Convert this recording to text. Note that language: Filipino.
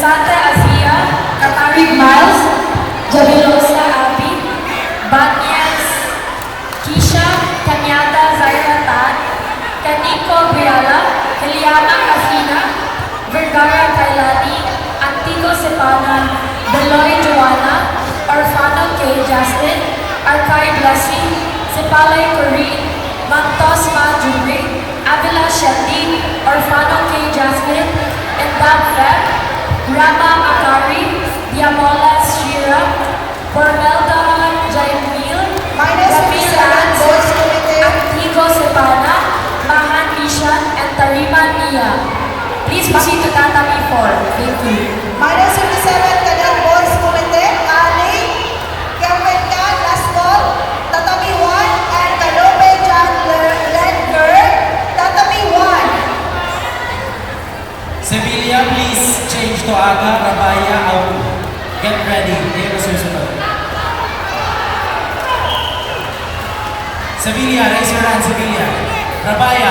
Infante Azia, Katarig Miles, Jabilosa Abi, Banyas, Kisha, Kanyata Zaira Tan, Kaniko Briala, Kiliana Kafina, Vergara Kailani, Antigo Sepana, Beloy Joanna, Orfano K. Justin, Arkay Blessing, Sepalay Corinne, Mantos Ma Jumri, Avila Shetty, Orfano K. Jasmine, Endab Feb, Rama Akari, Diamola Shira, Pormelda Jaimil, Ramil Lance, Antigo Sepana, Mahan Mishan, and Tarima Nia. Please proceed to Tatami 4. Thank you. Minus 57, Kanyang Boys Committee, Ali, Kevin Kan, Lascol, Tatami 1, and Kalope John Ledger, Tatami 1. Sevilla, please change to Aga, Rabaya, Awu. Get ready. Kayo na susunod. Sevilla, raise your hand, Sevilla. Rabaya,